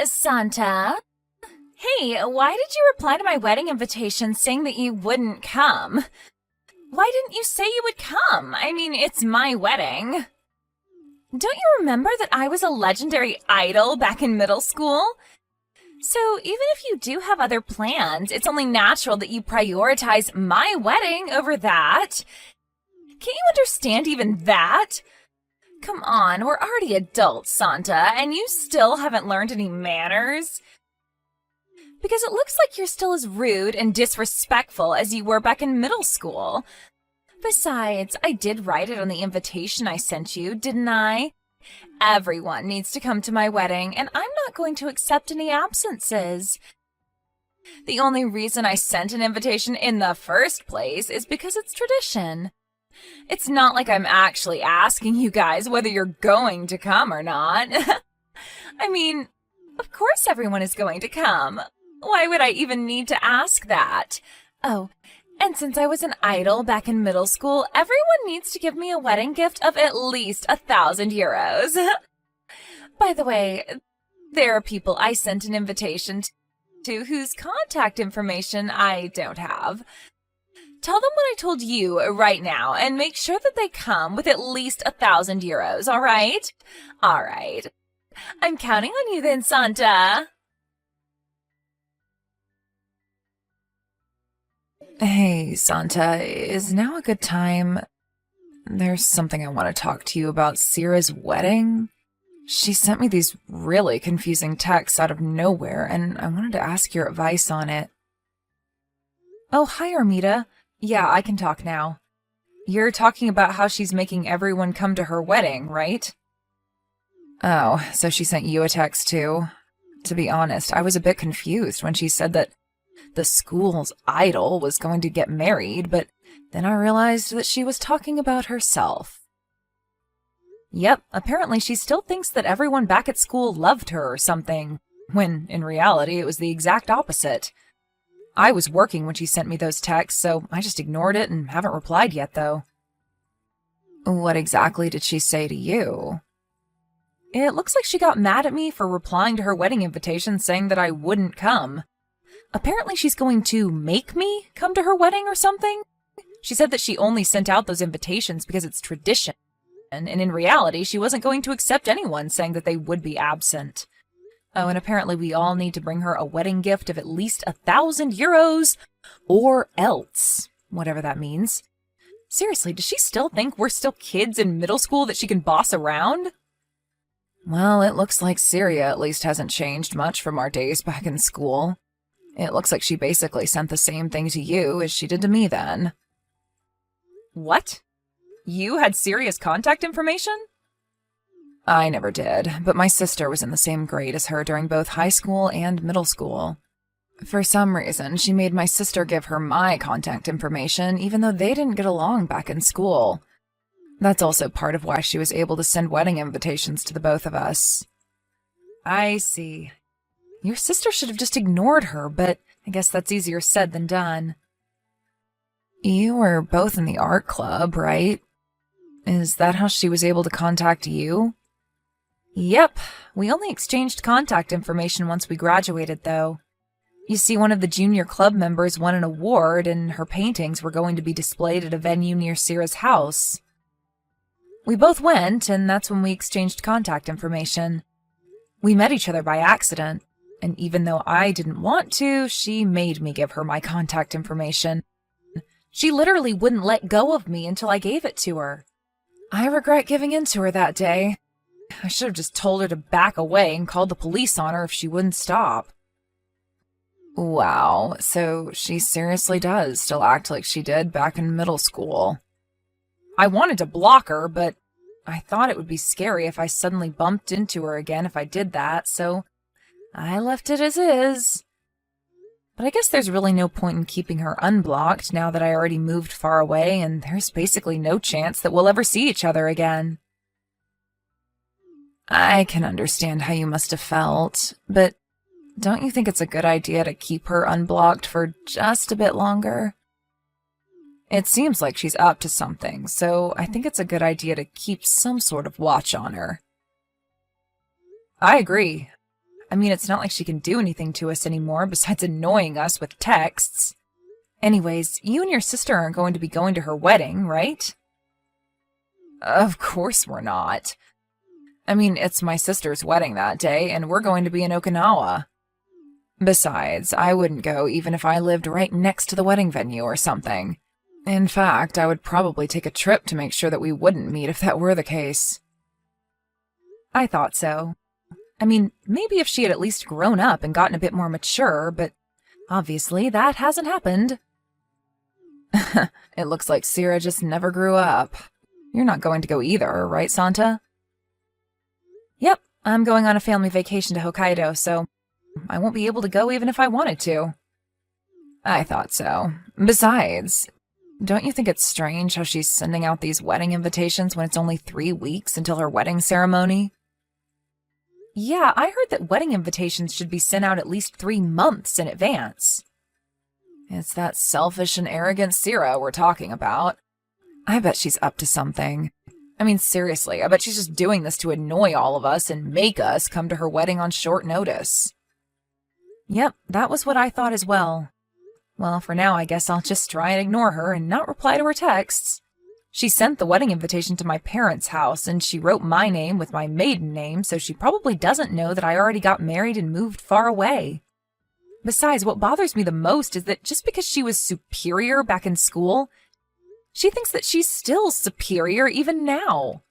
Santa? Hey, why did you reply to my wedding invitation saying that you wouldn't come? Why didn't you say you would come? I mean, it's my wedding. Don't you remember that I was a legendary idol back in middle school? So even if you do have other plans, it's only natural that you prioritize my wedding over that. Can't you understand even that? Come on, we're already adults, Santa, and you still haven't learned any manners? Because it looks like you're still as rude and disrespectful as you were back in middle school. Besides, I did write it on the invitation I sent you, didn't I? Everyone needs to come to my wedding, and I'm not going to accept any absences. The only reason I sent an invitation in the first place is because it's tradition. It's not like I'm actually asking you guys whether you're going to come or not. I mean, of course everyone is going to come. Why would I even need to ask that? Oh, and since I was an idol back in middle school, everyone needs to give me a wedding gift of at least 1,000 euros. By the way, there are people I sent an invitation to whose contact information I don't have. Tell them what I told you right now and make sure that they come with at least 1,000 euros, all right? All right. I'm counting on you then, Santa. Hey, Santa, is now a good time? There's something I want to talk to you about Sierra's wedding. She sent me these really confusing texts out of nowhere, and I wanted to ask your advice on it. Oh, hi, Armida. Yeah, I can talk now. You're talking about how she's making everyone come to her wedding, right? Oh, so she sent you a text too? To be honest, I was a bit confused when she said that the school's idol was going to get married, but then I realized that she was talking about herself. Yep, apparently she still thinks that everyone back at school loved her or something, when in reality it was the exact opposite. I was working when she sent me those texts, so I just ignored it and haven't replied yet, though. What exactly did she say to you? It looks like she got mad at me for replying to her wedding invitation saying that I wouldn't come. Apparently she's going to make me come to her wedding or something. She said that she only sent out those invitations because it's tradition, and in reality she wasn't going to accept anyone saying that they would be absent. Oh, and apparently we all need to bring her a wedding gift of at least 1,000 euros, or else, whatever that means. Seriously, does she still think we're still kids in middle school that she can boss around? Well, it looks like Syria at least hasn't changed much from our days back in school. It looks like she basically sent the same thing to you as she did to me then. What? You had Syria's contact information? I never did, but my sister was in the same grade as her during both high school and middle school. For some reason, she made my sister give her my contact information, even though they didn't get along back in school. That's also part of why she was able to send wedding invitations to the both of us. I see. Your sister should have just ignored her, but I guess that's easier said than done. You were both in the art club, right? Is that how she was able to contact you? Yep, we only exchanged contact information once we graduated, though. You see, one of the junior club members won an award, and her paintings were going to be displayed at a venue near Sierra's house. We both went, and that's when we exchanged contact information. We met each other by accident, and even though I didn't want to, she made me give her my contact information. She literally wouldn't let go of me until I gave it to her. I regret giving in to her that day. I should have just told her to back away and called the police on her if she wouldn't stop. Wow, so she seriously does still act like she did back in middle school. I wanted to block her, but I thought it would be scary if I suddenly bumped into her again if I did that, so I left it as is. But I guess there's really no point in keeping her unblocked now that I already moved far away and there's basically no chance that we'll ever see each other again. I can understand how you must have felt, but don't you think it's a good idea to keep her unblocked for just a bit longer? It seems like she's up to something, so I think it's a good idea to keep some sort of watch on her. I agree. I mean, it's not like she can do anything to us anymore besides annoying us with texts. Anyways, you and your sister aren't going to be going to her wedding, right? Of course we're not. I mean, it's my sister's wedding that day, and we're going to be in Okinawa. Besides, I wouldn't go even if I lived right next to the wedding venue or something. In fact, I would probably take a trip to make sure that we wouldn't meet if that were the case. I thought so. I mean, maybe if she had at least grown up and gotten a bit more mature, but obviously that hasn't happened. It looks like Sierra just never grew up. You're not going to go either, right, Santa? Yep, I'm going on a family vacation to Hokkaido, so I won't be able to go even if I wanted to. I thought so. Besides, don't you think it's strange how she's sending out these wedding invitations when it's only 3 weeks until her wedding ceremony? Yeah, I heard that wedding invitations should be sent out at least 3 months in advance. It's that selfish and arrogant Sierra we're talking about. I bet she's up to something. I mean, seriously, I bet she's just doing this to annoy all of us and make us come to her wedding on short notice. Yep, that was what I thought as well. Well, for now, I guess I'll just try and ignore her and not reply to her texts. She sent the wedding invitation to my parents' house, and she wrote my name with my maiden name, so she probably doesn't know that I already got married and moved far away. Besides, what bothers me the most is that just because she was superior back in school, she thinks that she's still superior even now.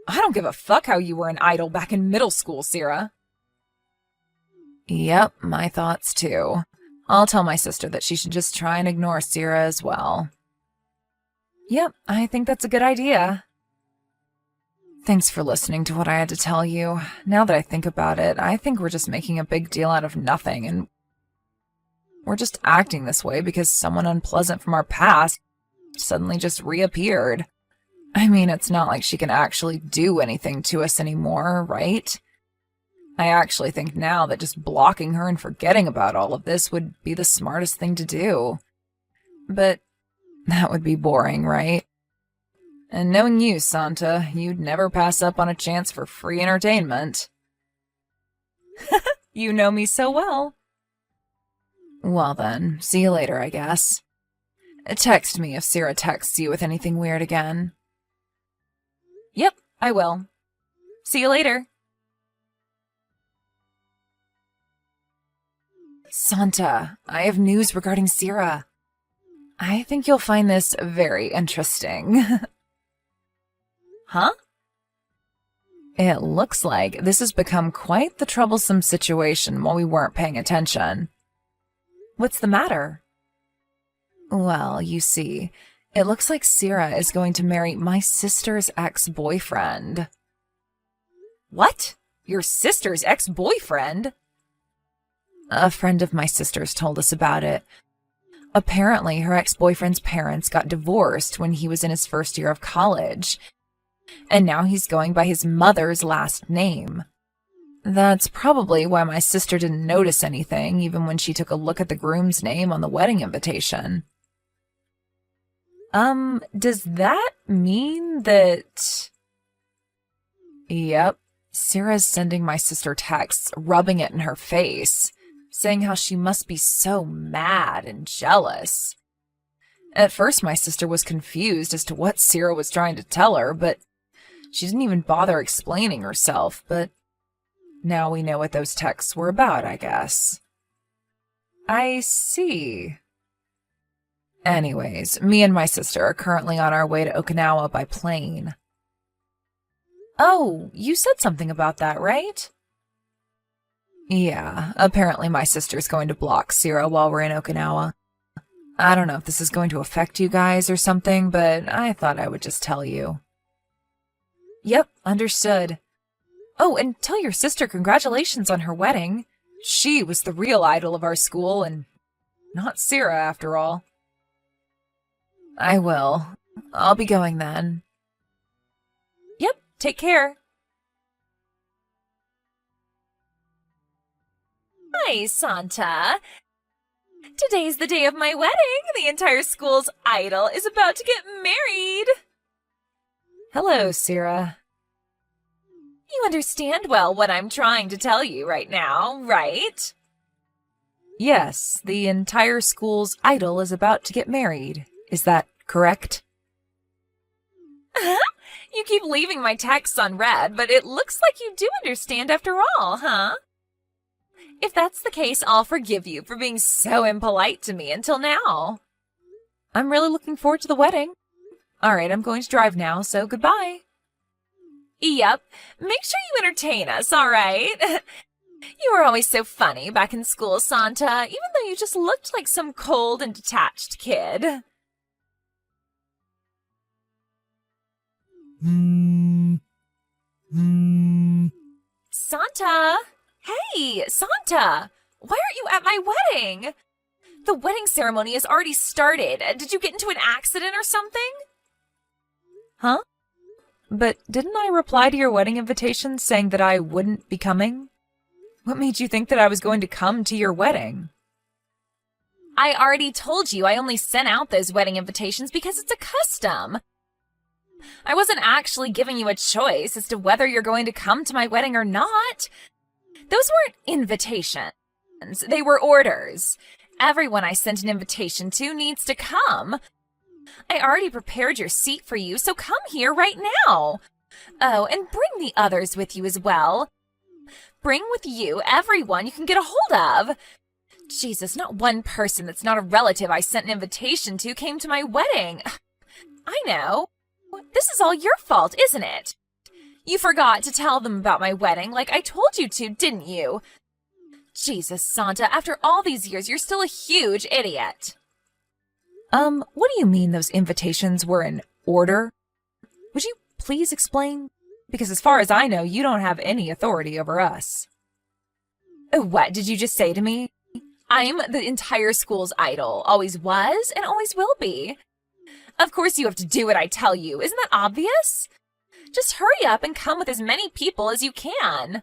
I don't give a fuck how you were an idol back in middle school, Sierra. Yep, my thoughts too. I'll tell my sister that she should just try and ignore Sierra as well. Yep, I think that's a good idea. Thanks for listening to what I had to tell you. Now that I think about it, I think we're just making a big deal out of nothing, and we're just acting this way because someone unpleasant from our past suddenly just reappeared. I mean, it's not like she can actually do anything to us anymore, right? I actually think now that just blocking her and forgetting about all of this would be the smartest thing to do. But that would be boring, right? And knowing you, Santa, you'd never pass up on a chance for free entertainment. You know me so well. Well then, see you later, I guess. Text me if Sierra texts you with anything weird again. Yep, I will. See you later. Santa, I have news regarding Sierra. I think you'll find this very interesting. Huh? It looks like this has become quite the troublesome situation while we weren't paying attention. What's the matter? Well, you see, it looks like Sierra is going to marry my sister's ex-boyfriend. What? Your sister's ex-boyfriend? A friend of my sister's told us about it. Apparently, her ex-boyfriend's parents got divorced when he was in his first year of college, and now he's going by his mother's last name. That's probably why my sister didn't notice anything, even when she took a look at the groom's name on the wedding invitation. Does that mean that... Yep, Sarah's sending my sister texts, rubbing it in her face, saying how she must be so mad and jealous. At first, my sister was confused as to what Sarah was trying to tell her, but she didn't even bother explaining herself, but now we know what those texts were about, I guess. I see. Anyways, me and my sister are currently on our way to Okinawa by plane. Oh, you said something about that, right? Yeah, apparently my sister's going to block Sierra while we're in Okinawa. I don't know if this is going to affect you guys or something, but I thought I would just tell you. Yep, understood. Oh, and tell your sister congratulations on her wedding. She was the real idol of our school, and not Sierra after all. I will. I'll be going then. Yep, take care. Hi, Santa. Today's the day of my wedding. The entire school's idol is about to get married. Hello, Sierra. You understand well what I'm trying to tell you right now, right? Yes, the entire school's idol is about to get married. Is that correct? You keep leaving my texts unread, but it looks like you do understand after all, huh? If that's the case, I'll forgive you for being so impolite to me until now. I'm really looking forward to the wedding. All right, I'm going to drive now, so goodbye. Yep, make sure you entertain us, all right? You were always so funny back in school, Santa, even though you just looked like some cold and detached kid. Santa! Hey, Santa! Why aren't you at my wedding? The wedding ceremony has already started. Did you get into an accident or something? Huh? But didn't I reply to your wedding invitation saying that I wouldn't be coming? What made you think that I was going to come to your wedding? I already told you I only sent out those wedding invitations because it's a custom. I wasn't actually giving you a choice as to whether you're going to come to my wedding or not. Those weren't invitations. They were orders. Everyone I sent an invitation to needs to come. I already prepared your seat for you, so come here right now. Oh, and bring the others with you as well. Bring with you everyone you can get a hold of. Jesus, not one person that's not a relative I sent an invitation to came to my wedding. I know. This is all your fault, isn't it? You forgot to tell them about my wedding like I told you to, didn't you? Jesus, Santa, after all these years, you're still a huge idiot. What do you mean those invitations were in order? Would you please explain? Because as far as I know, you don't have any authority over us. What did you just say to me? I'm the entire school's idol, always was and always will be. Of course you have to do what I tell you, isn't that obvious? Just hurry up and come with as many people as you can.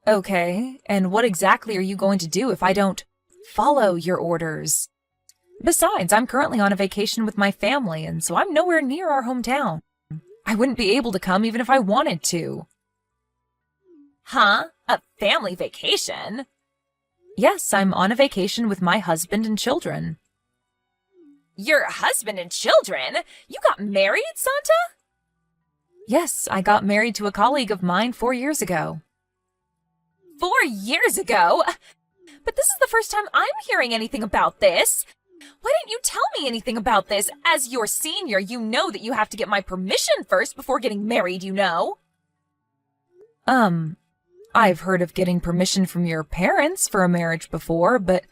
Okay, and what exactly are you going to do if I don't follow your orders? Besides, I'm currently on a vacation with my family, and so I'm nowhere near our hometown. I wouldn't be able to come even if I wanted to. Huh? A family vacation? Yes, I'm on a vacation with my husband and children. Your husband and children? You got married, Santa? Yes, I got married to a colleague of mine 4 years ago. 4 years ago? But this is the first time I'm hearing anything about this. Why didn't you tell me anything about this? As your senior, you know that you have to get my permission first before getting married, you know. I've heard of getting permission from your parents for a marriage before, but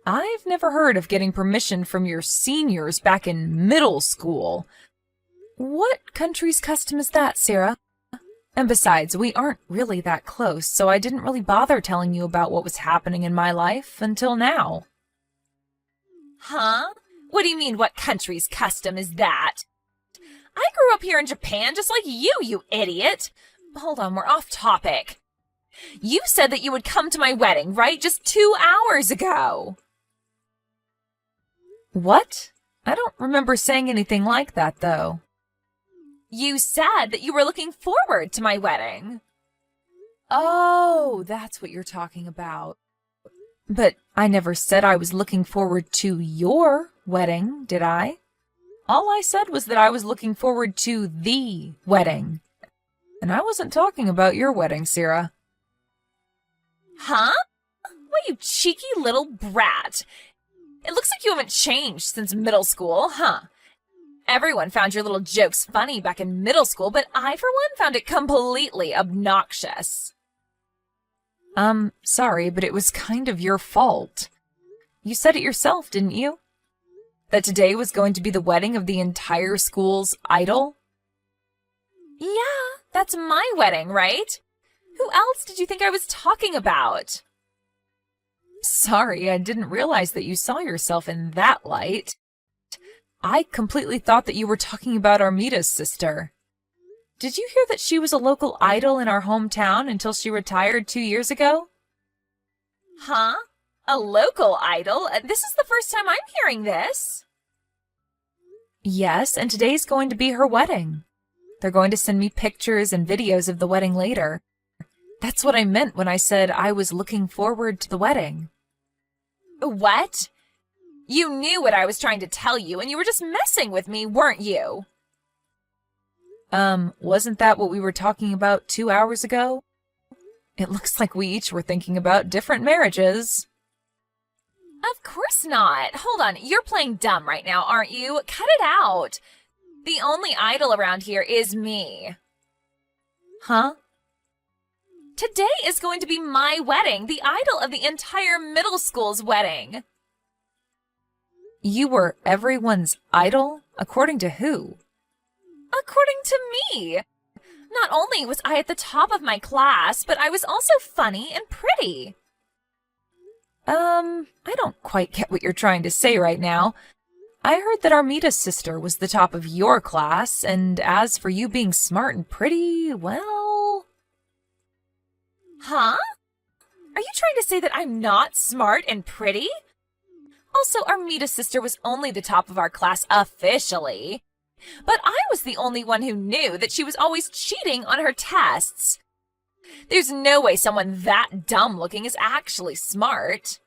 I've never heard of getting permission from your seniors back in middle school. What country's custom is that, Sarah? And besides, we aren't really that close, so I didn't really bother telling you about what was happening in my life until now. Huh? What do you mean, what country's custom is that? I grew up here in Japan just like you idiot. Hold on, we're off topic. You said that you would come to my wedding, right? Just 2 hours ago. What? I don't remember saying anything like that, though. You said that you were looking forward to my wedding. Oh, that's what you're talking about. But I never said I was looking forward to your wedding, did I? All I said was that I was looking forward to the wedding. And I wasn't talking about your wedding, Sarah. Huh? Why, you cheeky little brat. It looks like you haven't changed since middle school, huh? Everyone found your little jokes funny back in middle school, but I, for one, found it completely obnoxious. Sorry, but it was kind of your fault. You said it yourself, didn't you? That today was going to be the wedding of the entire school's idol? Yeah, that's my wedding, right? Who else did you think I was talking about? Sorry, I didn't realize that you saw yourself in that light. I completely thought that you were talking about Armita's sister. Did you hear that she was a local idol in our hometown until she retired 2 years ago? Huh? A local idol? This is the first time I'm hearing this. Yes, and today's going to be her wedding. They're going to send me pictures and videos of the wedding later. That's what I meant when I said I was looking forward to the wedding. What? You knew what I was trying to tell you, and you were just messing with me, weren't you? Wasn't that what we were talking about 2 hours ago? It looks like we each were thinking about different marriages. Of course not. Hold on, you're playing dumb right now, aren't you? Cut it out. The only idol around here is me. Huh? Today is going to be my wedding, the idol of the entire middle school's wedding. You were everyone's idol? According to who? According to me. Not only was I at the top of my class, but I was also funny and pretty. I don't quite get what you're trying to say right now. I heard that Armita's sister was the top of your class, and as for you being smart and pretty, well... Huh? Are you trying to say that I'm not smart and pretty? Also, Armita's sister was only the top of our class officially. But I was the only one who knew that she was always cheating on her tests. There's no way someone that dumb-looking is actually smart.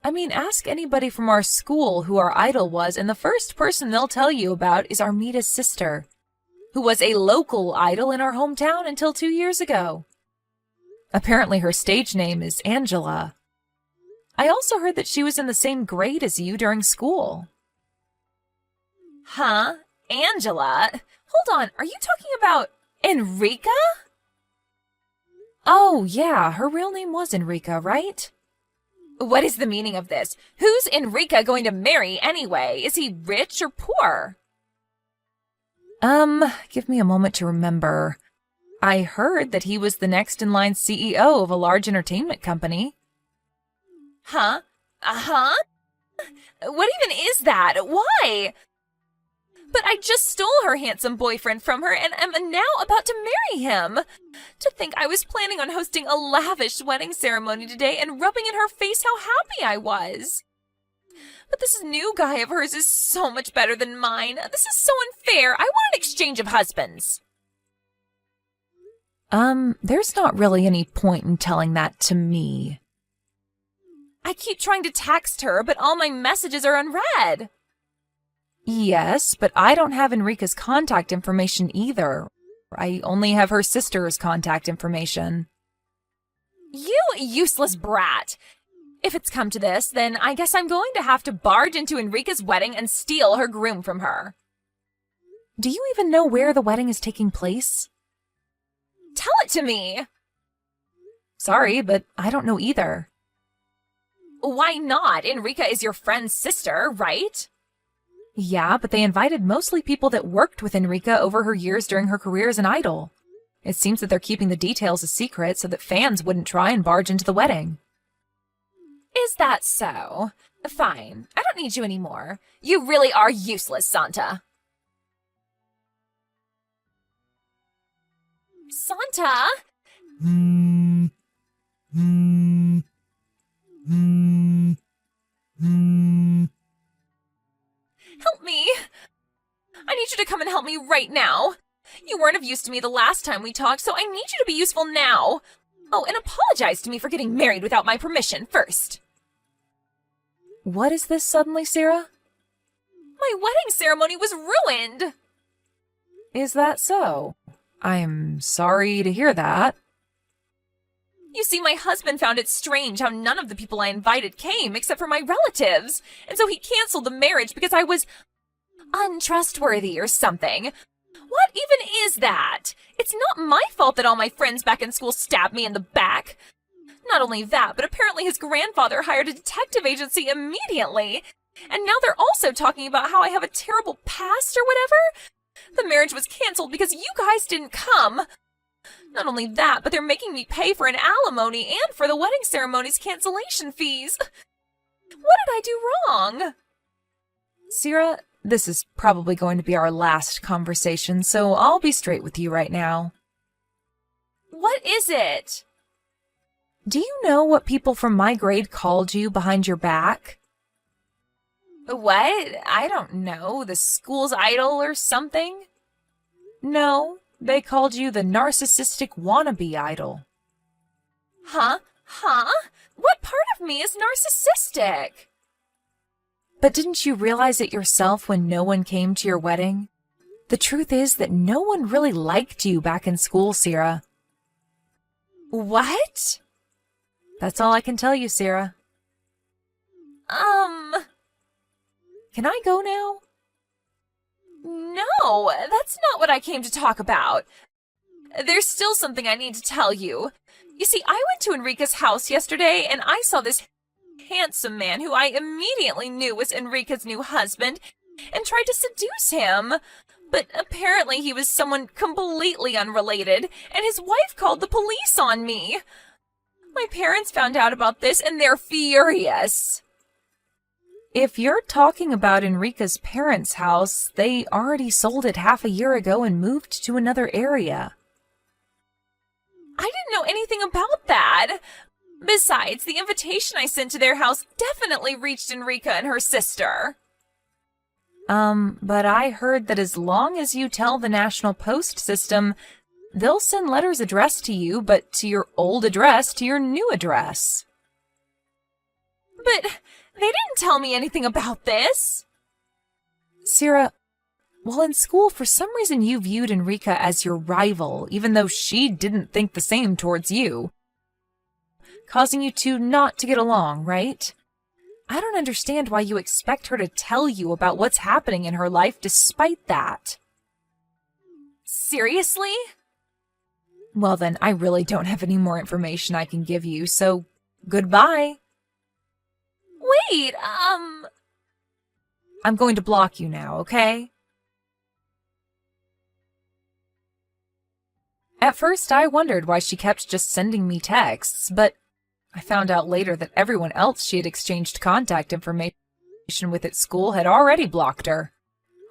I mean, ask anybody from our school who our idol was, and the first person they'll tell you about is Armita's sister, who was a local idol in our hometown until 2 years ago. Apparently her stage name is Angela. I also heard that she was in the same grade as you during school. Huh? Angela? Hold on, are you talking about Enrica? Oh, yeah, her real name was Enrica, right? What is the meaning of this? Who's Enrica going to marry anyway? Is he rich or poor? Give me a moment to remember. I heard that he was the next in line CEO of a large entertainment company. Huh? Uh-huh? What even is that? Why? But I just stole her handsome boyfriend from her and am now about to marry him. To think I was planning on hosting a lavish wedding ceremony today and rubbing in her face how happy I was. But this new guy of hers is so much better than mine. This is so unfair. I want an exchange of husbands. There's not really any point in telling that to me. I keep trying to text her, but all my messages are unread. Yes, but I don't have Enrica's contact information either. I only have her sister's contact information. You useless brat! If it's come to this, then I guess I'm going to have to barge into Enrica's wedding and steal her groom from her. Do you even know where the wedding is taking place? Tell it to me! Sorry, but I don't know either. Why not? Enrica is your friend's sister, right? Yeah, but they invited mostly people that worked with Enrica over her years during her career as an idol. It seems that they're keeping the details a secret so that fans wouldn't try and barge into the wedding. Is that so? Fine. I don't need you anymore. You really are useless, Santa. Santa? Help me! I need you to come and help me right now. You weren't of use to me the last time we talked, so I need you to be useful now. Oh, and apologize to me for getting married without my permission first. What is this suddenly, Sarah? My wedding ceremony was ruined. Is that so? I'm sorry to hear that. You see, my husband found it strange how none of the people I invited came except for my relatives, and so he canceled the marriage because I was untrustworthy or something. What even is that? It's not my fault that all my friends back in school stabbed me in the back. Not only that, but apparently his grandfather hired a detective agency immediately. And now they're also talking about how I have a terrible past or whatever. The marriage was canceled because you guys didn't come. Not only that, but they're making me pay for an alimony and for the wedding ceremony's cancellation fees. What did I do wrong? Sarah, this is probably going to be our last conversation, so I'll be straight with you right now. What is it? Do you know what people from my grade called you behind your back? What? I don't know. The school's idol or something? No, they called you the narcissistic wannabe idol. Huh? What part of me is narcissistic? But didn't you realize it yourself when no one came to your wedding? The truth is that no one really liked you back in school, Sierra. What? That's all I can tell you, Sierra. Can I go now? No, that's not what I came to talk about. There's still something I need to tell you. You see, I went to Enrica's house yesterday and I saw this handsome man who I immediately knew was Enrica's new husband and tried to seduce him. But apparently he was someone completely unrelated and his wife called the police on me. My parents found out about this and they're furious. If you're talking about Enrica's parents' house, they already sold it half a year ago and moved to another area. I didn't know anything about that. Besides, the invitation I sent to their house definitely reached Enrica and her sister. But I heard that as long as you tell the National Post system, they'll send letters addressed to you, but to your old address to your new address. But they didn't tell me anything about this. Sierra, while in school, for some reason you viewed Enrica as your rival, even though she didn't think the same towards you, causing you two not to get along, right? I don't understand why you expect her to tell you about what's happening in her life despite that. Seriously? Well then, I really don't have any more information I can give you, so goodbye. Wait, I'm going to block you now, okay? At first, I wondered why she kept just sending me texts, but I found out later that everyone else she had exchanged contact information with at school had already blocked her.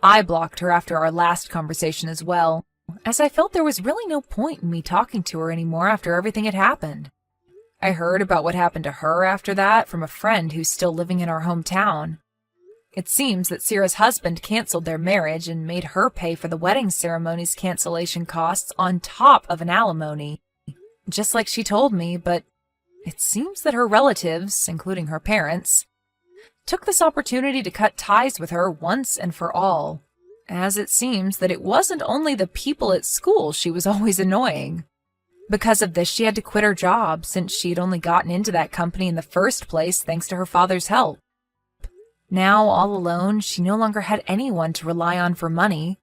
I blocked her after our last conversation as well, as I felt there was really no point in me talking to her anymore after everything had happened. I heard about what happened to her after that from a friend who's still living in our hometown. It seems that Sierra's husband canceled their marriage and made her pay for the wedding ceremony's cancellation costs on top of an alimony, just like she told me, but it seems that her relatives, including her parents, took this opportunity to cut ties with her once and for all, as it seems that it wasn't only the people at school she was always annoying. Because of this, she had to quit her job since she had only gotten into that company in the first place thanks to her father's help. Now, all alone, she no longer had anyone to rely on for money,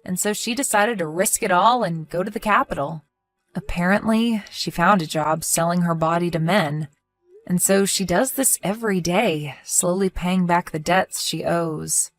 and so she decided to risk it all and go to the capital. Apparently, she found a job selling her body to men, and so she does this every day, slowly paying back the debts she owes.